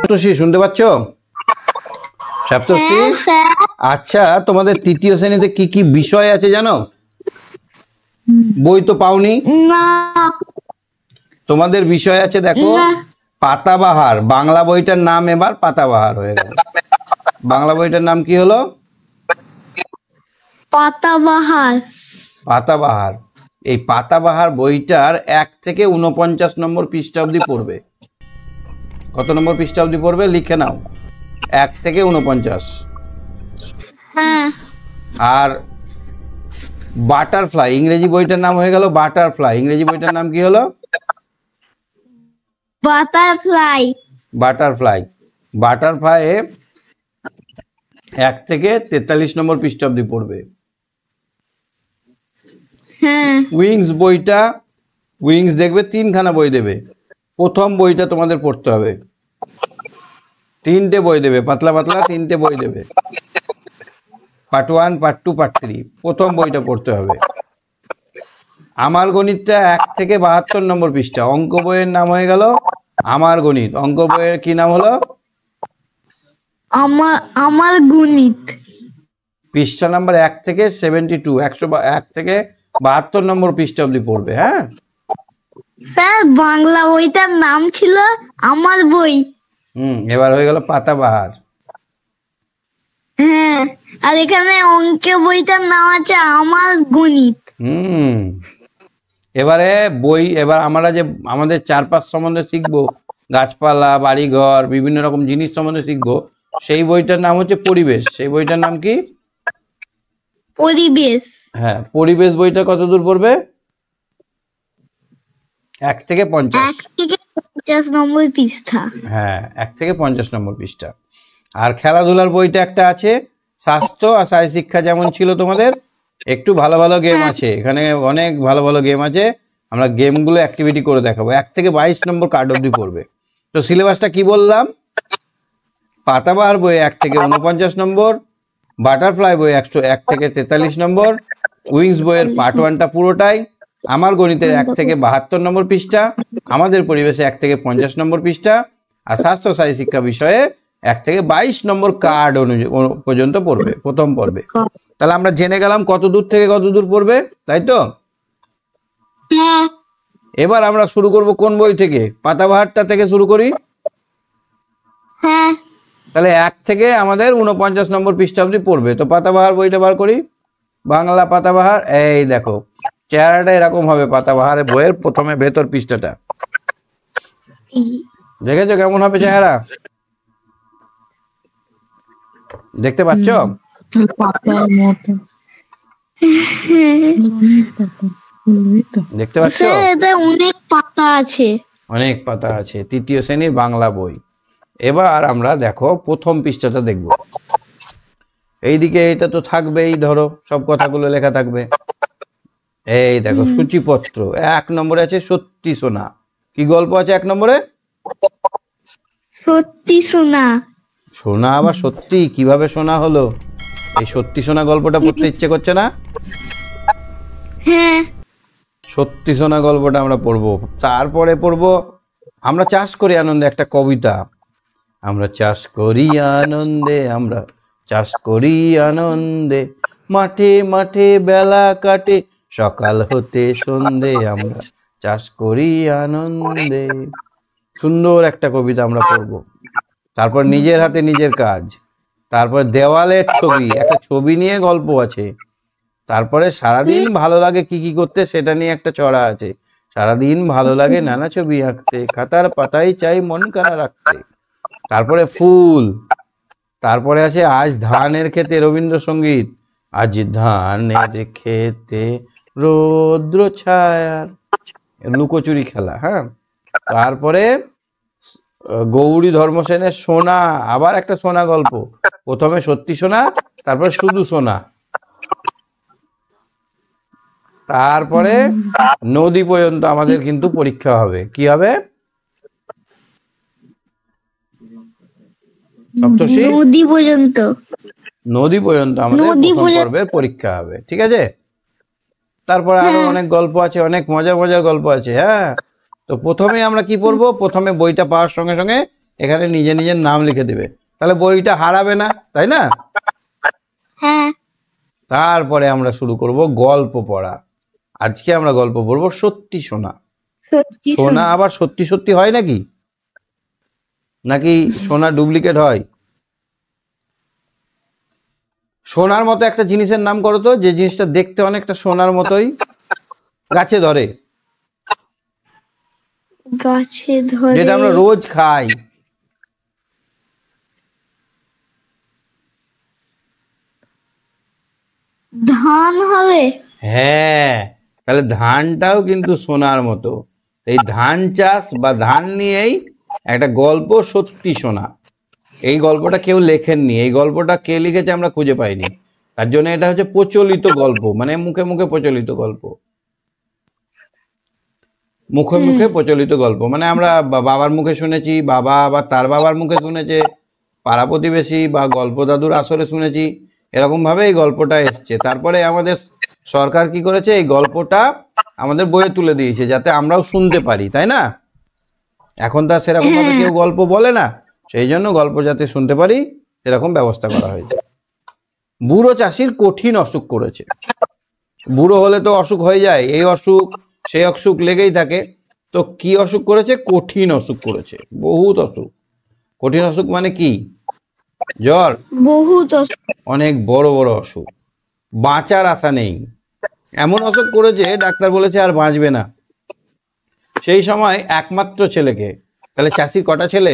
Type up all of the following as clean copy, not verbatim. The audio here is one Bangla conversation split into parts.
সপ্তর্ষি শুনতে পাচ্ছ? সপ্তর্ষি, আচ্ছা তোমাদের তৃতীয় শ্রেণীতে কি কি বিষয় আছে জানো? বই তো পাওনি? তোমাদের বিষয় আছে দেখো পাতাবাহার। বাংলা বইটার নাম এবার পাতাবাহার হয়ে গেল। বাংলা বইটার নাম কি হলো? পাতাবাহার। পাতাবাহার। এই পাতাবাহার বইটার 1 থেকে 49 নম্বর পৃষ্ঠা অবধি পড়বে। কত নম্বর পৃষ্ঠা অবধি পড়বে লিখে নাও, 1 থেকে 49। হ্যাঁ। আর বাটারফ্লাই ইংরেজি বইটার নাম হয়ে গেল বাটারফ্লাই। ইংরেজি বইটার নাম কি হলো? বাটারফ্লাই। বাটারফ্লাই। বাটারফ্লাই 1 থেকে 43 নম্বর পৃষ্ঠা অবধি পড়বে। হ্যাঁ। উইংস বইটা, উইংস দেখবে 3খানা বই দেবে। প্রথম বইটা তোমাদের পড়তে হবে। 3টে বই দেবে, পাতলা পাতলা 3টে বই দেবে। Part 1, part 2, part 3। প্রথম বইটা পড়তে হবে। আমার গণিতটা 1 থেকে 72 নম্বর পৃষ্ঠা। অঙ্ক বইয়ের নাম হয়ে গেল আমার গণিত। অঙ্ক বইয়ের কি নাম হলো? আমার গণিত। পৃষ্ঠা নাম্বার 1 থেকে 72, 101 থেকে 72 নম্বর পৃষ্ঠা অবধি পড়বে। হ্যাঁ স্যার, বাংলা বইটার নাম ছিল আমার বই। এবার হয়ে গেল পাতাবাহার। হ্যাঁ, আর এখানে অঙ্কের বইটার নাম আছে আমার গণিত। এবারে বই, এবার আমরা যে আমাদের চারপাশ সম্বন্ধে শিখবো, গাছপালা, বাড়িঘর, বিভিন্ন রকম জিনিস সম্বন্ধে শিখবো, সেই বইটার নাম হচ্ছে পরিবেশ। সেই বইটার নাম কি? পরিবেশ। হ্যাঁ, পরিবেশ বইটা কত দূর পড়বে? 1 থেকে 50। 1 থেকে 50 নম্বর পৃষ্ঠা। হ্যাঁ, 1 থেকে 50 নম্বর পৃষ্ঠা। আর খেলাধুলার বইটা একটা আছে, স্বাস্থ্য আর শারীরশিক্ষা যেমন ছিল তোমাদের, একটু ভালো ভালো গেম আছে এখানে, অনেক ভালো ভালো গেম আছে। আমরা গেমগুলো অ্যাক্টিভিটি করে দেখাবো। 1 থেকে 22 নম্বর কার্ড অবধি পড়বে। তো সিলেবাসটা কি বললাম? পাতাবাহার বই 1 থেকে 49 নম্বর, বাটারফ্লাই বই 1 থেকে 43 নম্বর, উইংস বইয়ের পার্ট 1টা পুরোটাই, আমার গণিতের 1 থেকে 72 নম্বর পৃষ্ঠা, আমাদের পরিবেশে 1 থেকে 50 নম্বর পৃষ্ঠা, আর স্বাস্থ্য শারীরশিক্ষা বিষয়ে 1 থেকে 22 নম্বর কার্ড পর্যন্ত পড়বে প্রথম পর্বে। তাহলে আমরা জেনে গেলাম কত দূর থেকে কত দূর পড়বে, তাই তো? এবার আমরা শুরু করব কোন বই থেকে? পাতাবাহারটা থেকে শুরু করি। হ্যাঁ। তাহলে 1 থেকে আমাদের 49 নম্বর পৃষ্ঠা অবধি পড়বে। তো পাতাবাহার বইটা বার করি। বাংলা পাতাবাহার, এই দেখো চেহারাটা এরকম হবে পাতাবাহারের বইয়ের প্রথমে ভেতর পৃষ্ঠাটা। দেখেছো কেমন হবে চেহারা? দেখতে পাচ্ছ? দেখতে পাচ্ছ? অনেক পাতা আছে। অনেক পাতা আছে। তৃতীয় শ্রেণীর বাংলা বই। এবার আমরা দেখো প্রথম পৃষ্ঠাটা দেখব। এইদিকে এটা তো থাকবেই, ধরো সব কথাগুলো লেখা থাকবে। এই দেখো সূচিপত্র 1 নম্বরে আছে সত্যি সোনা। কি গল্প আছে 1 নম্বরে? সত্যি সোনা। সোনা আবার সত্যি কিভাবে সোনা হলো? এই সত্যি সোনা গল্পটা পড়তে ইচ্ছে করছে না? হ্যাঁ, সত্যি সোনা গল্পটা আমরা পড়বো। তারপরে পড়বো আমরা চাষ করি আনন্দে, একটা কবিতা। আমরা চাষ করি আনন্দে, আমরা চাষ করি আনন্দে, মাঠে মাঠে বেলা কাটে, সকাল হতে সন্ধে, আমরা চাষ করি আনন্দে। সুন্দর একটা কবিতা আমরা পড়বো। তারপর নিজের হাতে নিজের কাজ, তারপর দেওয়ালের ছবি, একটা ছবি নিয়ে গল্প আছে। তারপরে সারাদিন ভালো লাগে কি কি করতে সেটা নিয়ে একটা ছড়া আছে। সারাদিন ভালো লাগে নানা ছবি আঁকতে, খাতার পাতায় চাই মন কানা রাখতে। তারপরে ফুল, তারপরে আছে আজ ধানের খেতে, রবীন্দ্রসঙ্গীত। আজ ধানের খেতে রৌদ্র ছায়ার, লুকোচুরি খেলা। হ্যাঁ, তারপরে গৌরী ধর্মসেনের সোনা, আবার একটা সোনা গল্প। প্রথমে সত্যি সোনা, তারপরে শুধু সোনা, তারপরে নদী পর্যন্ত আমাদের কিন্তু পরীক্ষা হবে। কি হবে? সপ্তর্ষি, নদী পর্যন্ত। নদী পর্যন্ত আমাদের প্রথম পর্বের পরীক্ষা হবে। ঠিক আছে? তারপরে আরো অনেক গল্প আছে, অনেক মজার মজার গল্প আছে। হ্যাঁ, তো প্রথমে আমরা কি পড়বো? প্রথমে বইটা পাওয়ার সঙ্গে সঙ্গে এখানে নিজের নাম লিখে দেবে, তাহলে বইটা হারাবে না, তাই না? হ্যাঁ। তারপরে আমরা শুরু করব গল্প পড়া। আজকে আমরা গল্প পড়বো সত্যি সোনা। সত্যি সোনা আবার সত্যি সত্যি হয় নাকি? নাকি সোনা ডুপ্লিকেট হয়? সোনার মতো একটা জিনিসের নাম করো তো, যে জিনিসটা দেখতে অনেকটা সোনার মতোই, গাছে ধরে, গাছে ধরে, যেটা আমরা রোজ খাই। ধান হবে। হ্যাঁ, তাহলে ধানটাও কিন্তু সোনার মতো। এই ধান চাষ বা ধান নিয়েই একটা গল্প সত্যি সোনা। এই গল্পটা কেউ লেখেননি, এই গল্পটা কে লিখেছে আমরা খুঁজে পাইনি, তার জন্য এটা হচ্ছে প্রচলিত গল্প, মানে মুখে মুখে প্রচলিত গল্প। মুখে মুখে প্রচলিত গল্প মানে আমরা বাবার মুখে শুনেছি, বাবা আবার তার বাবার মুখে শুনেছে, পাড়া প্রতিবেশী বা গল্প দাদুর আসরে শুনেছি, এরকমভাবে এই গল্পটা এসছে। তারপরে আমাদের সরকার কি করেছে, এই গল্পটা আমাদের বইয়ে তুলে দিয়েছে যাতে আমরাও শুনতে পারি, তাই না? এখন তো আর সেরকমভাবে কেউ গল্প বলে না, সেই জন্য গল্প যাতে শুনতে পারি সেরকম ব্যবস্থা করা হয়েছে। বুড়ো চাষির কঠিন অসুখ করেছে। বুড়ো হলে তো অসুখ হয়ে যায়, এই অসুখ সেই অসুখ লেগেই থাকে। তো কি অসুখ করেছে? কঠিন অসুখ করেছে, বহুত অসুখ। কঠিন অসুখ মানে কি? জ্বর, বহুত অনেক বড় বড় অসুখ, বাঁচার আশা নেই, এমন অসুখ করেছে ডাক্তার বলেছে আর বাঁচবে না। সেই সময় একমাত্র ছেলেকে, তাহলে চাষির কটা ছেলে?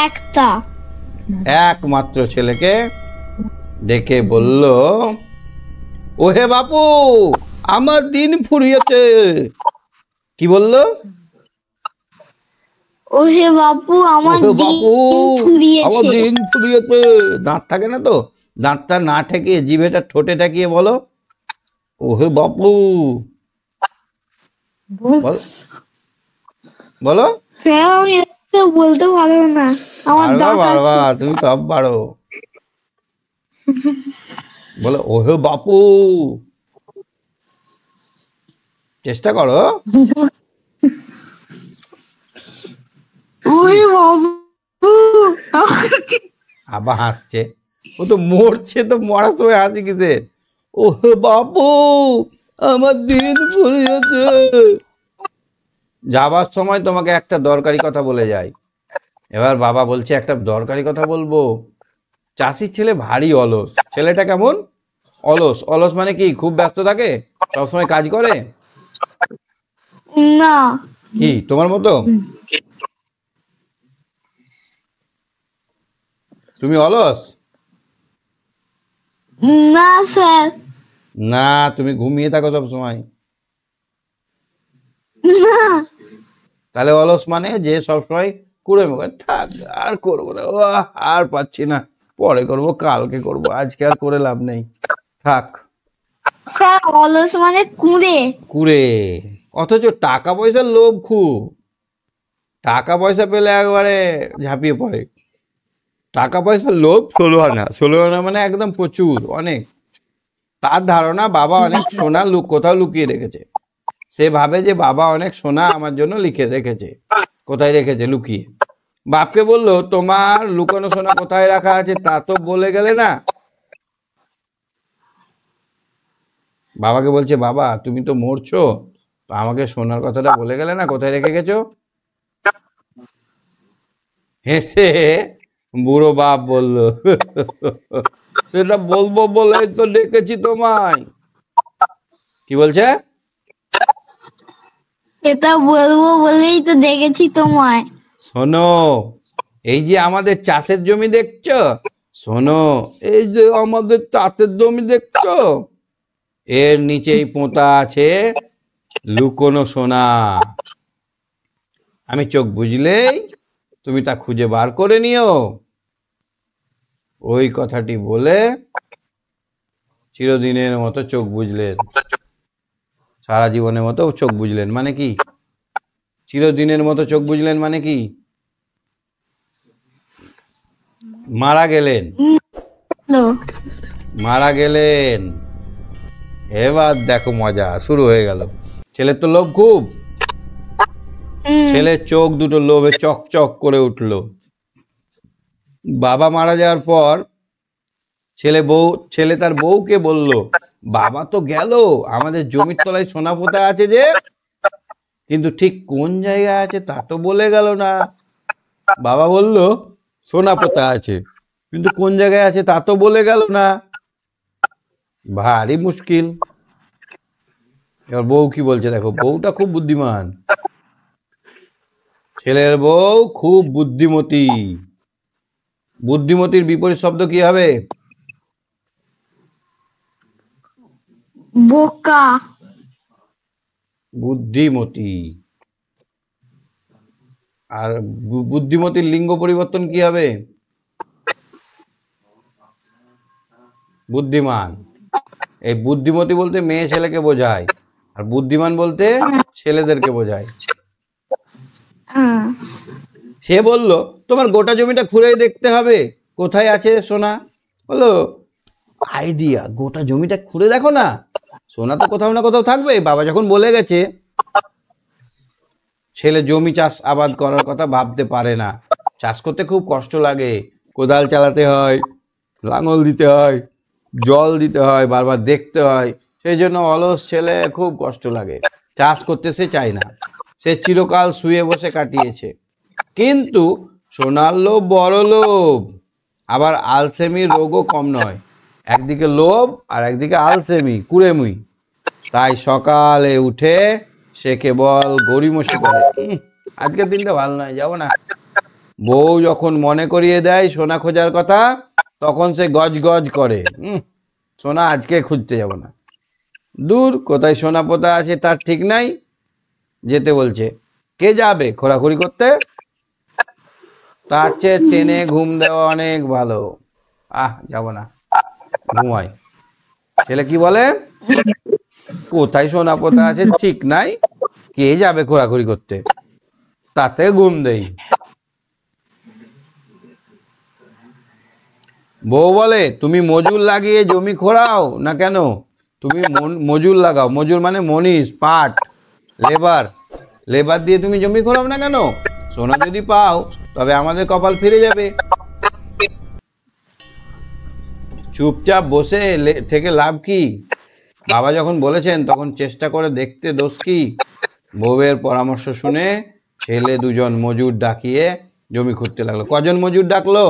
একটা। একমাত্র ছেলেকে ডেকে বলল, ওহে বাপু আমার দিন ফুরিয়েছে। কি বললো? ওহে বাপু আমার ওহে দিন বাপু আমার ফুরিয়েছে। দিন ফুরিয়েছে। দাঁত থাকে না তো, দাঁতটা না ঠেকিয়ে জিভেটা ঠোঁটে ঠেকিয়ে বলো, ওহে বাপু। বল, বলো। স্যার আমি এটা বলতে পারবো না, আমার পারবা দাঁত পারবা, আছে। তুমি সব পারো। বলো ওহে বাপু, চেষ্টা করো। ওহে বাপু আবার হাসছে, ও তো মরছে, তো মরার সময় হাসি কিসের? ওহে বাপু আমার দিন ফুরিয়েছে। যাবার সময় তোমাকে একটা দরকারি কথা বলে যায়। এবার বাবা বলছে একটা দরকারি কথা বলবো। চাষির ছেলে ভারী অলস। ছেলেটা কেমন? অলস। অলস মানে কি? খুব ব্যস্ত থাকে, সবসময় কাজ করে? না কি তোমার মতো? তুমি অলস? না স্যার, না, তুমি ঘুমিয়ে থাকো সব সময়। না তাহলে অলস মানে যে সবসময় কুড়ে মুখে থাক, আর করবো না, ও আর পাচ্ছি না, পরে করব, কালকে করব, আজকে আর করে লাভ নেই, থাক। স্যার অলস মানে কুঁড়ে। কুড়ে, অথচ টাকা পয়সার লোভ খুব। টাকা পয়সা পেলে একবারে ঝাঁপিয়ে পড়ে। টাকা পয়সার লোভ 16 আনা। 16 আনা মানে একদম প্রচুর, অনেক। তার ধারণা বাবা অনেক সোনা কোথাও লুকিয়ে রেখেছে। সে ভাবে যে বাবা অনেক সোনা আমার জন্য লিখে রেখেছে। কোথায় রেখেছে? লুকিয়ে। বাপকে বলল, তোমার লুকানো সোনা কোথায় রাখা আছে তা তো বলে গেলে না। বাবাকে বলছে, বাবা তুমি তো মরছো, তো আমাকে সোনার কথাটা বলে গেলে না, কোথায় রেখে গেছো? হেসে বুড়ো বাপ বলল, সেটা বলবো বলে তো ডেকেছি তোমায়। কি বলছে? এটা বলবো বলেই তো দেখেছি তোমায়। শোনো, এই যে আমাদের চাষের জমি দেখছো, শোনো, এই যে আমাদের চাষের জমি দেখছো, এর নিচেই পোঁতা আছে লুকোনো সোনা। আমি চোখ বুঝলেই তুমি তা খুঁজে বার করে নিও। ওই কথাটি বলে চিরদিনের মতো চোখ বুঝলেন। সারা জীবনের মতো চোখ বুঝলেন মানে কি? চিরদিনের মতো চোখ বুঝলেন মানে কি? মারা গেলেন। হ্যালো, মারা গেলেন। এবার দেখো মজা শুরু হয়ে গেল। ছেলের তো লোভ খুব। ছেলের চোখ দুটো লোভে চকচক করে উঠল। বাবা মারা যাওয়ার পর ছেলে তার বউকে বলল, বাবা তো গেল, আমাদের জমির তলায় সোনা পোতা আছে যে, কিন্তু ঠিক কোন জায়গায় আছে তা তো বলে গেল না। বাবা বলল, সোনা পোতা আছে, কিন্তু কোন জায়গায় আছে তা তো বলে গেল না। ভারী মুশকিল। এবার বউ কি বলছে দেখো, বউটা খুব বুদ্ধিমান। ছেলের বউ খুব বুদ্ধিমতী। বুদ্ধিমতীর বিপরীত শব্দ কি হবে? বোকা। বুদ্ধিমতী। আর বুদ্ধিমতীর লিঙ্গ পরিবর্তন কি হবে? বুদ্ধিমান। এই বুদ্ধিমতী বলতে মেয়ে ছেলেকে বোঝায়, আর বুদ্ধিমান বলতে ছেলেদেরকে বোঝায়। সে বলল, তোমার গোটা জমিটা খুঁড়ে দেখতে হবে কোথায় আছে সোনা। বললো, আইডিয়া, গোটা জমিটা খুঁড়ে দেখো না, সোনা তো কোথাও না কোথাও থাকবে, বাবা যখন বলে গেছে। ছেলে জমি চাষ আবাদ করার কথা ভাবতে পারে না। চাষ করতে খুব কষ্ট লাগে, কোদাল চালাতে হয়, লাঙল দিতে হয়, জল দিতে হয়, বারবার দেখতে হয়। সেই জন্য অলস ছেলে, খুব কষ্ট লাগে, চাষ করতে সে চায় না। সে চিরকাল শুয়ে বসে কাটিয়েছে। কিন্তু সোনার লোভ বড় লোভ, আবার আলসেমির রোগও কম নয়। একদিকে লোভ আর একদিকে আলসেমি, কুড়েমুই। তাই সকালে উঠে সে কেবল গড়িমসি করে, আজকের দিনটা ভালো নয়, যাব না। বউ যখন মনে করিয়ে দেয় সোনা খোঁজার কথা, তখন সে গজ গজ করে, সোনা আজকে খুঁজতে যাব না। দূর, কোথায় সোনা পোতা আছে তার ঠিক নাই, যেতে বলছে। কে যাবে খোঁড়াখুড়ি করতে? তার চেয়ে টেনে ঘুম দেওয়া অনেক ভালো। যাব না, ঘুমাই। ছেলে কি বলে, কোথায় সোনা পোতা আছে ঠিক নাই, কে যাবে খোঁড়াখুড়ি করতে, তাতে ঘুম দেই। বউ বলে, তুমি মজুর লাগিয়ে জমি খোঁড়াও না কেন? তুমি মজুর লাগাও, মজুর মানে মনীষ, পাট, লেবার দিয়ে তুমি জমি খোঁড়াও না কেন? সোনা যদি পাও তবে আমাদের কপাল ফিরে যাবে। চুপচাপ বসে থেকে লাভ কি? বাবা যখন বলেছেন তখন চেষ্টা করে দেখতে দোষ কি? বউয়ের পরামর্শ শুনে ছেলে দুজন মজুর ডাকিয়ে জমি খুঁড়তে লাগলো। কজন মজুর ডাকলো?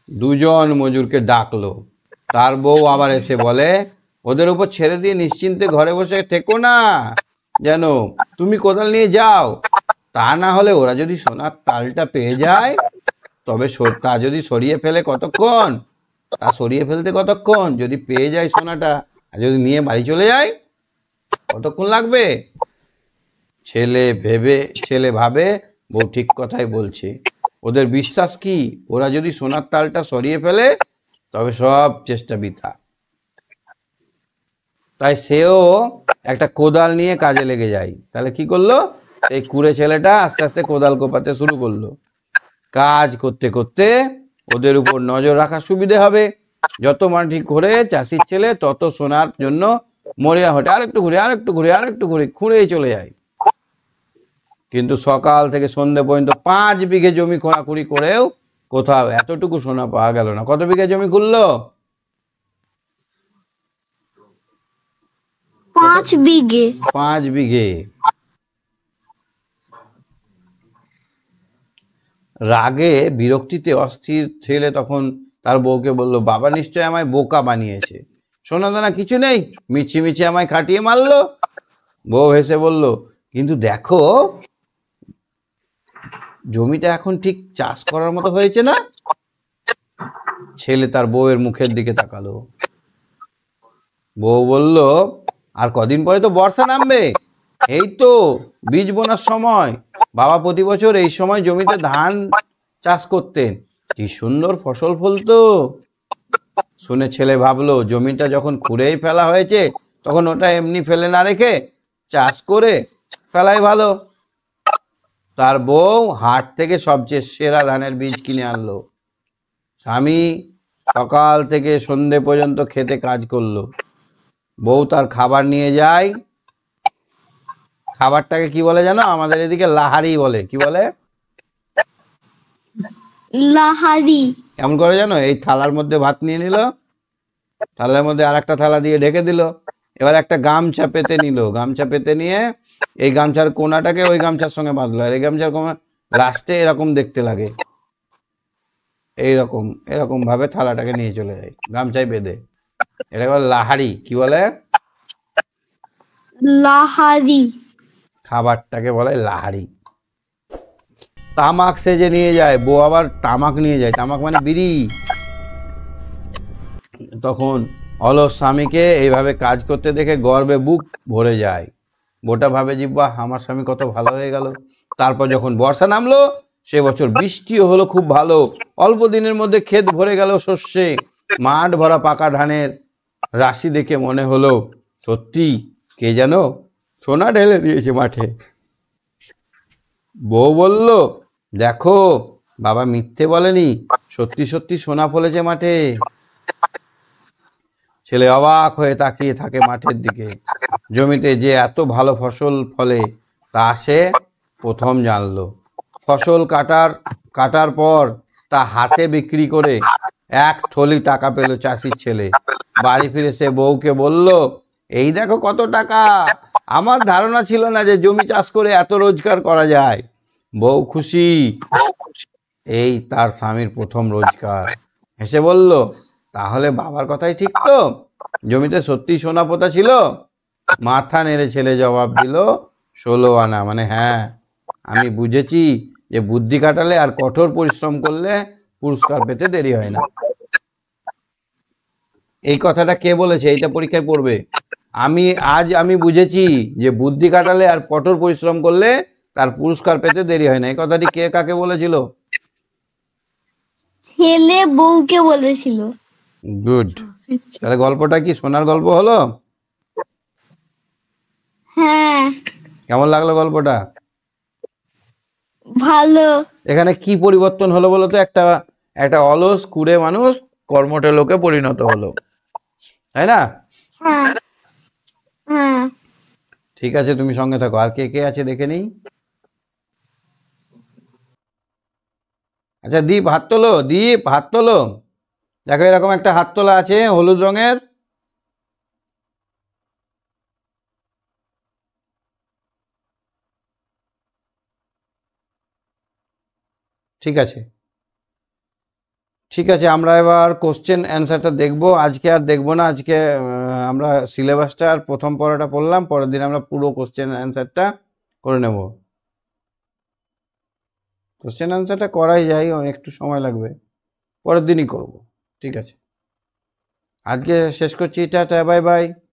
দুজন মজুরকে ডাকলো। তার বউ আবার এসে বলে, ওদের উপর ছেড়ে দিয়ে নিশ্চিন্তে ঘরে বসে থেকো না, যেন তুমি কোদাল নিয়ে যাও। তা না হলে ওরা যদি সোনার তালটা পেয়ে যায়, তবে তা যদি সরিয়ে ফেলে কতক্ষণ, তা সরিয়ে ফেলতে কতক্ষণ, যদি পেয়ে যায় সোনাটা আর যদি নিয়ে বাড়ি চলে যায় কতক্ষণ লাগবে? ছেলে ভাবে বউ ঠিক কথাই বলছে। ওদের বিশ্বাস কি, ওরা যদি সোনার তালটা সরিয়ে ফেলে তবে সব চেষ্টা বৃথা। তাই সেও একটা কোদাল নিয়ে কাজে লেগে যায়। তাহলে কি করলো, এই কুড়ে ছেলেটা আস্তে আস্তে কোদাল কোপাতে শুরু করলো। কাজ করতে করতে ওদের উপর নজর রাখা সুবিধে হবে। যত মাটি ঘুরে চাষির ছেলে তত সোনার জন্য মরিয়া হটে, আরেকটু ঘুরে খুঁড়েই চলে যায়। কিন্তু সকাল থেকে সন্ধ্যে পর্যন্ত 5 বিঘে জমি খোঁড়াখুড়ি করেও কোথাও এতটুকু সোনা পাওয়া গেল না। কত বিঘে জমি খুললো? 5 বিঘে। 5 বিঘে। রাগে বিরক্তিতে অস্থির ছেলে তখন তার বউকে বলল, বাবা নিশ্চয় আমায় বোকা বানিয়েছে, সোনা দানা কিছু নেই, মিছি আমায় খাটিয়ে মারলো। বউ হেসে বলল, কিন্তু দেখো জমিটা এখন ঠিক চাষ করার মতো হয়েছে না? ছেলে তার বউয়ের মুখের দিকে তাকালো। বউ বলল, আর কদিন পরে তো বর্ষা নামবে, এই তো বীজ বোনার সময়। বাবা প্রতি বছর এই সময় জমিতে ধান চাষ করতেন, কি সুন্দর ফসল ফলতো। শুনে ছেলে ভাবলো, জমিটা যখন খুঁড়েই ফেলা হয়েছে তখন ওটা এমনি ফেলে না রেখে চাষ করে ফেলাই ভালো। তার বউ হাট থেকে সবচেয়ে সেরা ধানের বীজ কিনে আনলো। স্বামী সকাল থেকে সন্ধে পর্যন্ত খেতে কাজ করলো। বউ তার খাবার নিয়ে যায়, খাবারটাকে কি বলে জানো? আমাদের এদিকে লাহারি বলে। কি বলে? লাহারি। কেমন করে জানো? এই থালার মধ্যে ভাত নিয়ে নিল, থালার মধ্যে আর একটা থালা দিয়ে ঢেকে দিল, এবার একটা গামছা পেতে নিল, গামছা পেতে নিয়ে এই গামছার কোনাটাকে ওই গামছার সঙ্গে বাঁধলো, আর এই গামছার কোনা লাস্টে এরকম দেখতে লাগে, এইরকম এরকম ভাবে থালাটাকে নিয়ে চলে যায় গামছায় বেঁধে। এটাকে বলে লাহারি। কি বলে? লাহারি। খাবারটাকে বলে লাহারি। তামাক সেজে নিয়ে যায়, বউ আবার তামাক নিয়ে যায়, তামাক মানে বিড়ি। তখন অলস স্বামীকে এইভাবে কাজ করতে দেখে গর্বে বুক ভরে যায়। বউটা ভাবে যে বাহ, আমার স্বামী কত ভালো হয়ে গেল। তারপর যখন বর্ষা নামলো, সে বছর বৃষ্টিও হলো খুব ভালো, অল্প দিনের মধ্যে ক্ষেত ভরে গেল শস্যে, মাঠ ভরা পাকা ধানের রাশি দেখে মনে হলো সত্যি কে যেন সোনা ঢেলে দিয়েছে মাঠে। বউ বলল, দেখো বাবা মিথ্যে বলেনি, সত্যি সত্যি সোনা ফলেছে মাঠে। ছেলে অবাক হয়ে তাকিয়ে থাকে মাঠের দিকে। জমিতে যে এত ভালো ফসল ফলে তা সে প্রথম জানলো। ফসল কাটার পর তা হাটে বিক্রি করে এক থলি টাকা পেল চাষির ছেলে। বাড়ি ফিরে সে বউকে বলল, এই দেখো কত টাকা, আমার ধারণা ছিল না যে জমি চাষ করে এত রোজগার করা যায়। বউ খুশি, এই তার স্বামীর প্রথম রোজগার। হেসে বলল, তাহলে বাবার কথাই ঠিক তো, জমিতে সত্যি সোনা পোতা ছিল? মাথা নেড়ে ছেলে জবাব দিল, 16 আনা। মানে হ্যাঁ, আমি বুঝেছি যে বুদ্ধি খাটালে আর কঠোর পরিশ্রম করলে পুরস্কার পেতে দেরি হয় না। এই কথাটা কে বলেছে? এইটা পরীক্ষায় পড়বে। আমি বুঝেছি যে বুদ্ধি খাটালে আর কঠোর পরিশ্রম করলে তার পুরস্কার পেতে দেরি হয় না। এই কথাটি কে কাকে বলেছিল? ছেলে বউকে বলেছিল। গুড। তাহলে গল্পটা কি সোনার গল্প হলো? হ্যাঁ, কেমন লাগলো গল্পটা? ভালো। এখানে কি পরিবর্তন হলো বলো তো? একটা একটা অলস কুড়ে মানুষ কর্মঠে লোকে পরিণত হলো, তাই না? হ্যাঁ, হ্যাঁ। ঠিক আছে, তুমি সঙ্গে থাকো। আর কে কে আছে দেখে নিই। আচ্ছা, দীপ হাত তোলো, দীপ হাত তোলো। দেখো এরকম একটা হাত তোলা আছে হলুদ রঙের। ঠিক আছে, ঠিক আছে, আমরা এবার কোশ্চেন অ্যান্সারটা দেখবো। আজকে আর দেখবো না, আজকে আমরা সিলেবাসটা আর প্রথম পড়াটা পড়লাম, পরের দিন আমরা পুরো কোশ্চেন অ্যান্সারটা করে নেব। কোশ্চেন অ্যান্সারটা করাই যায়, একটু সময় লাগবে, পরের দিনই করব। ঠিক আছে, আজকে শেষ করছি, টাটা বাই বাই।